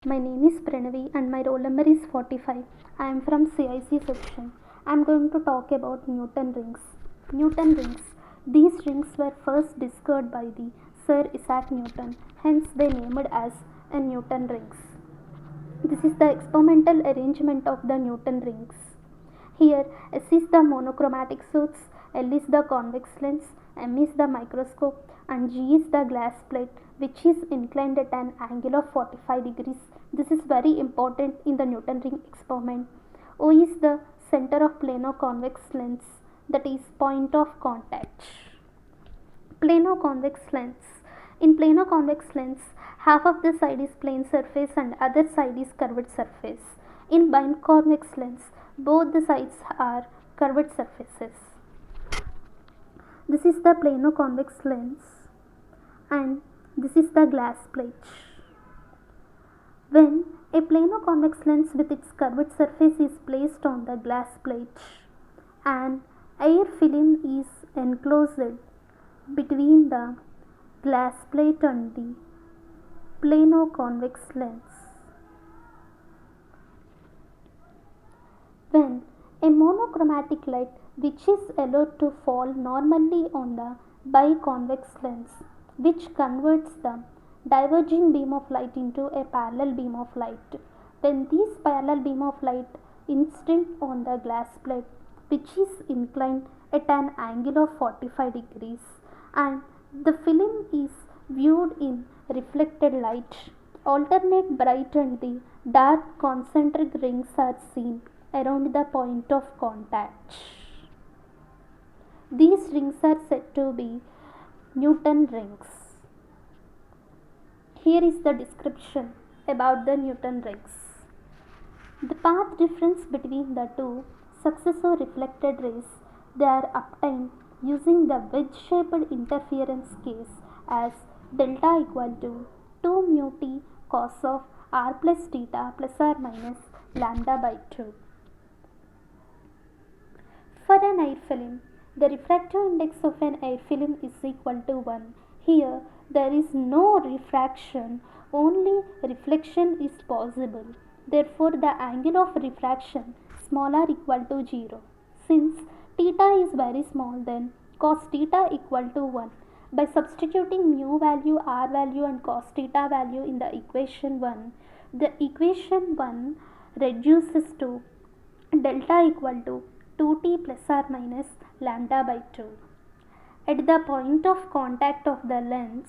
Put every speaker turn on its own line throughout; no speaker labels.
My name is Pranavi and my roll number is 45. I am from CIC section. I am going to talk about Newton rings. Newton rings. These rings were first discovered by the Sir Isaac Newton, hence they named as a Newton rings. This is the experimental arrangement of the Newton rings. Here S is the monochromatic source, L is the convex lens, M is the microscope and G is the glass plate which is inclined at an angle of 45 degrees. This is very important in the Newton ring experiment. O is the center of plano-convex lens, that is point of contact. Plano-convex lens. In plano-convex lens, half of the side is plane surface and other side is curved surface. In biconvex lens, both the sides are curved surfaces. This is the plano-convex lens and this is the glass plate. When a plano-convex lens with its curved surface is placed on the glass plate, an air film is enclosed between the glass plate and the plano-convex lens. When a monochromatic light which is allowed to fall normally on the biconvex lens, which converts the diverging beam of light into a parallel beam of light. When this parallel beam of light incident on the glass plate which is inclined at an angle of 45 degrees and the film is viewed in reflected light, alternate bright and the dark concentric rings are seen around the point of contact. These rings are said to be Newton rings. Here is the description about the Newton rings. The path difference between the two successive reflected rays, they are obtained using the wedge-shaped interference case as delta equal to 2 mu t cos of r plus theta plus or minus lambda by 2. For an air film, the refractive index of an air film is equal to 1. Here, there is no refraction, only reflection is possible. Therefore, the angle of refraction small r equal to 0. Since theta is very small, then cos theta equal to 1. By substituting mu value, r value and cos theta value in the equation 1, the equation 1 reduces to delta equal to 2t plus or minus lambda by 2. At the point of contact of the lens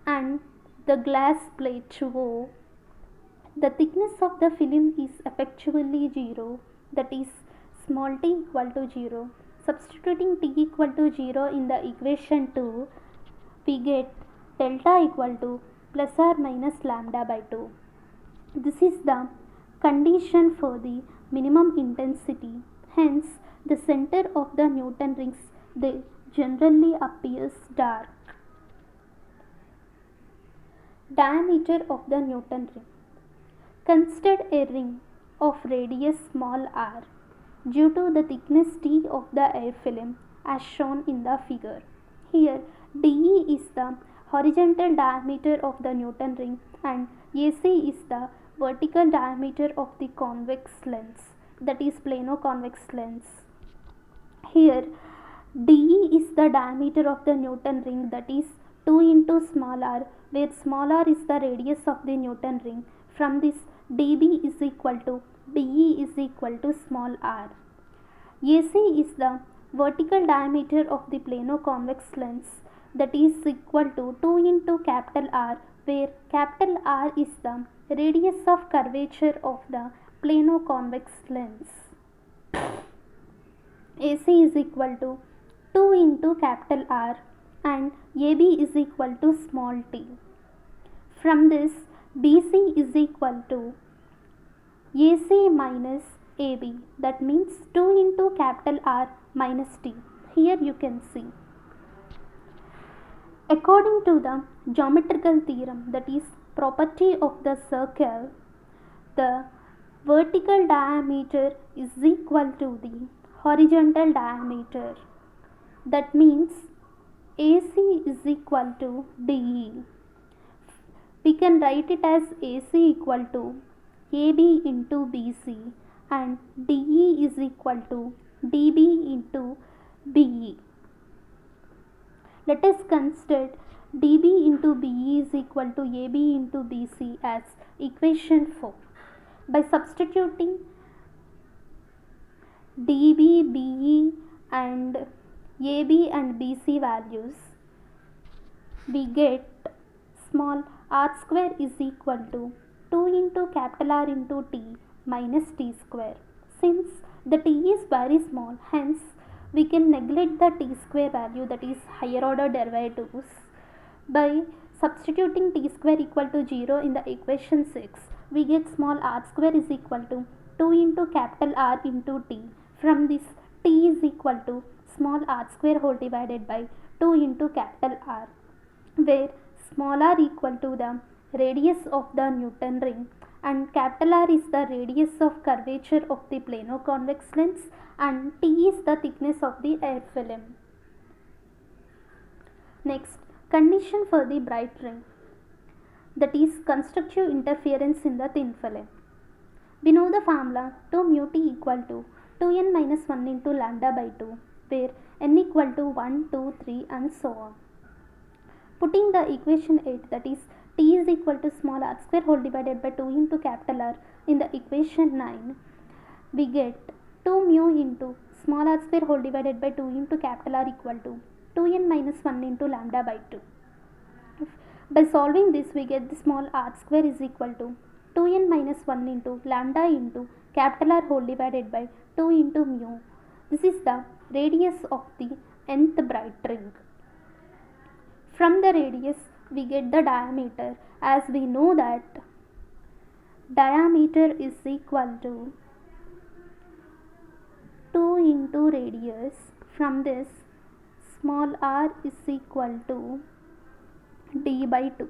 and the glass plate O, the thickness of the film is effectually 0, that is small t equal to 0. Substituting t equal to 0 in the equation 2, we get delta equal to plus or minus lambda by 2. This is the condition for the minimum intensity. Hence, the center of the Newton rings, they generally appears dark. Diameter of the Newton ring. Consider a ring of radius small r due to the thickness t of the air film as shown in the figure. Here, dE is the horizontal diameter of the Newton ring and AC is the vertical diameter of the convex lens, that is plano-convex lens. Here dE is the diameter of the Newton ring, that is 2 into small r, where small r is the radius of the Newton ring. From this dB is equal to dE is equal to small r. AC is the vertical diameter of the plano-convex lens, that is equal to 2 into capital R, where capital R is the radius of curvature of the plano-convex lens. AC is equal to 2 into capital R and AB is equal to small t. From this, BC is equal to AC minus AB, that means 2 into capital R minus t. Here you can see. According to the geometrical theorem, that is property of the circle, the vertical diameter is equal to the horizontal diameter. That means AC is equal to DE. we can write it as AC equal to AB into BC and DE is equal to DB into BE. Let us consider dB into BE is equal to AB into BC as equation 4. By substituting dB, BE and AB and BC values, we get small r square is equal to 2 into capital R into T minus T square. Since the T is very small, hence we can neglect the T square value, that is higher order derivatives. By substituting T square equal to 0 in the equation 6, we get small r square is equal to 2 into capital R into T. From this, T is equal to small r square whole divided by 2 into capital R, where small r equal to the radius of the Newton ring and capital R is the radius of curvature of the plano-convex lens and T is the thickness of the air film. Next, condition for the bright ring, that is constructive interference in the thin film. We know the formula 2 mu T equal to 2n minus 1 into lambda by 2, where n equal to 1, 2, 3 and so on. Putting the equation 8, that is T is equal to small r square whole divided by 2 into capital R in the equation 9, we get 2 mu into small r square whole divided by 2 into capital R equal to 2n minus 1 into lambda by 2. By solving this, we get the small r square is equal to 2n minus 1 into lambda into capital R whole divided by 2 into mu. This is the radius of the nth bright ring. From the radius, we get the diameter, as we know that diameter is equal to 2 into radius. From this, small r is equal to d by 2.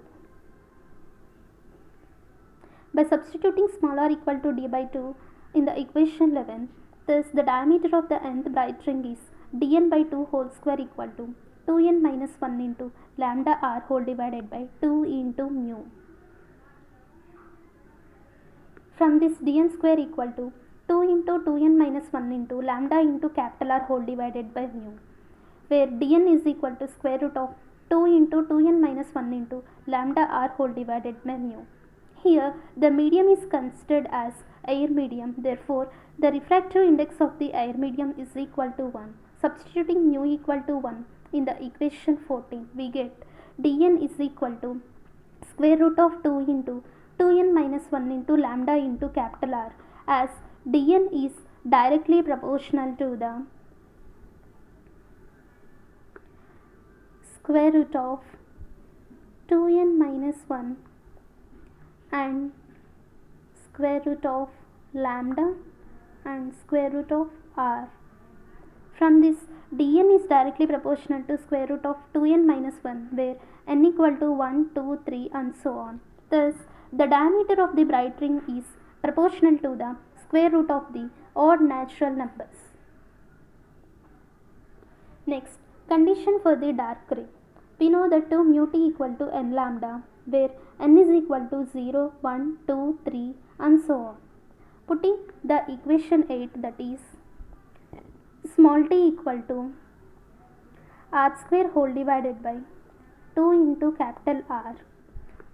By substituting small r equal to d by 2 in the equation 11, thus the diameter of the nth bright ring is dn by 2 whole square equal to 2n minus 1 into lambda r whole divided by 2 into mu. From this, dn square equal to 2 into 2n minus 1 into lambda into capital R whole divided by mu, where dn is equal to square root of 2 into 2n minus 1 into lambda r whole divided by mu. Here, the medium is considered as air medium. Therefore, the refractive index of the air medium is equal to 1. Substituting mu equal to 1 in the equation 14, we get dn is equal to square root of 2 into 2n minus 1 into lambda into capital R, as dn is directly proportional to the square root of 2n minus 1 and square root of lambda and square root of r. From this, dn is directly proportional to square root of 2n minus 1, where n equal to 1, 2, 3 and so on. Thus, the diameter of the bright ring is proportional to the square root of the odd natural numbers. Next, condition for the dark ring. We know that 2 mu T equal to n lambda, where n is equal to 0, 1, 2, 3 and so on. Putting the equation 8, that is small t equal to r square whole divided by 2 into capital R.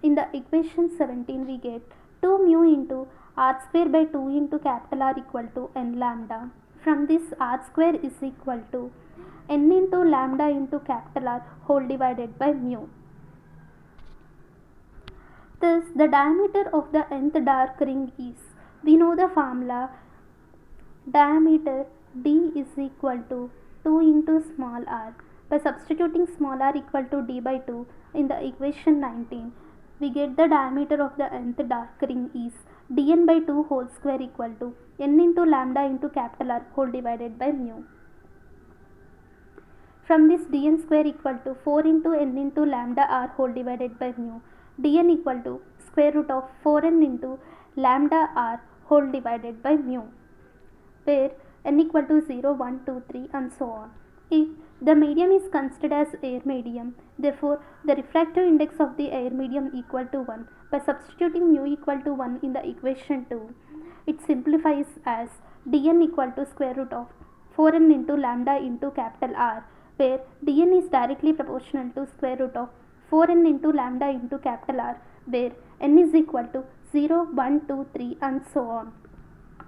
In the equation 17, we get 2 mu into r square by 2 into capital R equal to n lambda. From this, r square is equal to n into lambda into capital R whole divided by mu. Thus, the diameter of the nth dark ring is, we know the formula, diameter d is equal to 2 into small r. By substituting small r equal to d by 2 in the equation 19, we get the diameter of the nth dark ring is dn by 2 whole square equal to n into lambda into capital R whole divided by mu. From this, dn square equal to 4 into n into lambda r whole divided by mu. Dn equal to square root of 4n into lambda r whole divided by mu, where n equal to 0, 1, 2, 3 and so on. if the medium is considered as air medium, therefore the refractive index of the air medium equal to 1. By substituting mu equal to 1 in the equation 2, it simplifies as dn equal to square root of 4n into lambda into capital R, where dn is directly proportional to square root of 4n into lambda into capital R, where n is equal to 0, 1, 2, 3 and so on.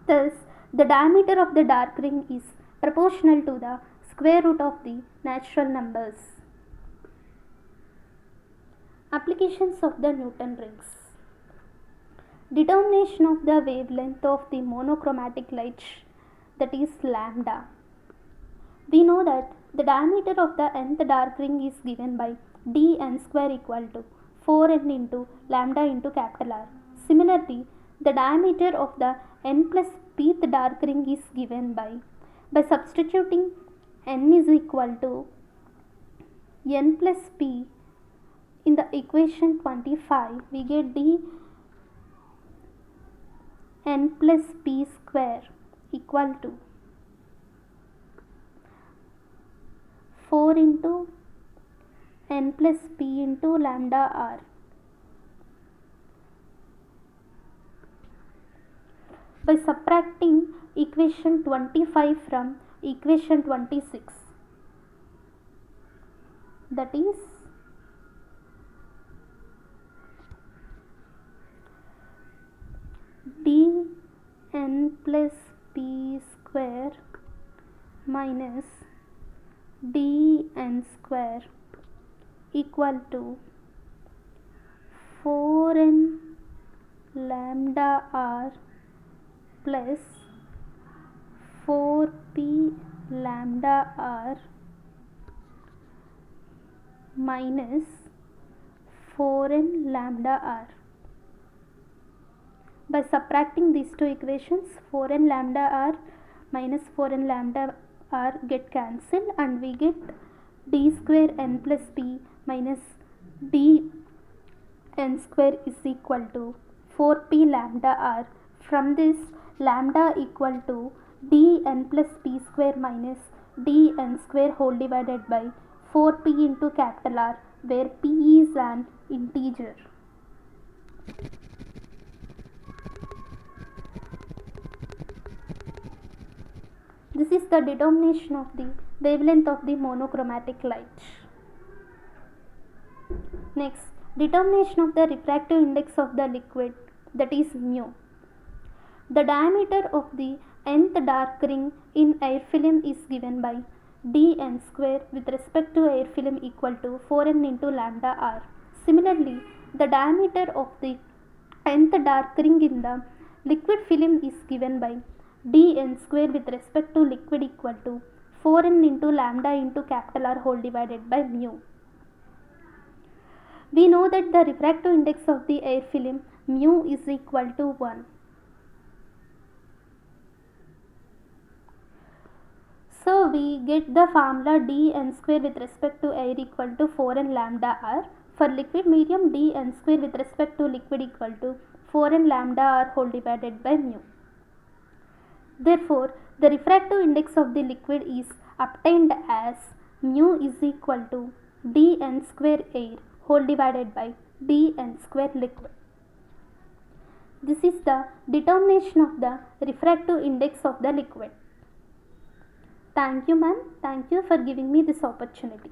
Thus, the diameter of the dark ring is proportional to the square root of the natural numbers. Applications of the Newton rings. Determination of the wavelength of the monochromatic light, that is lambda. We know that the diameter of the nth dark ring is given by dn square equal to 4n into lambda into capital R. Similarly, the diameter of the n plus pth dark ring is given by substituting n is equal to n plus p in the equation 25, we get d n plus p square equal to 4 into n plus p into lambda R. By subtracting equation 25 from equation 26, that is dn plus p square minus dn square equal to 4n lambda R plus 4p lambda R minus 4n lambda R. By subtracting these two equations, 4n lambda R minus 4n lambda R get cancelled and we get d square n plus p minus d n square is equal to 4p lambda R. From this, lambda equal to dn plus p square minus dn square whole divided by 4p into capital R, where p is an integer. This is the determination of the wavelength of the monochromatic light. Next, determination of the refractive index of the liquid, that is mu. The diameter of the nth dark ring in air film is given by dn square with respect to air film equal to 4n into lambda R. Similarly, the diameter of the nth dark ring in the liquid film is given by dn square with respect to liquid equal to 4n into lambda into capital R whole divided by mu. We know that the refractive index of the air film mu is equal to 1. So we get the formula dn square with respect to air equal to 4n lambda R. For liquid medium, dn square with respect to liquid equal to 4n lambda R whole divided by mu. Therefore, the refractive index of the liquid is obtained as mu is equal to dn square air whole divided by dn square liquid. This is the determination of the refractive index of the liquid. Thank you, ma'am. Thank you for giving me this opportunity.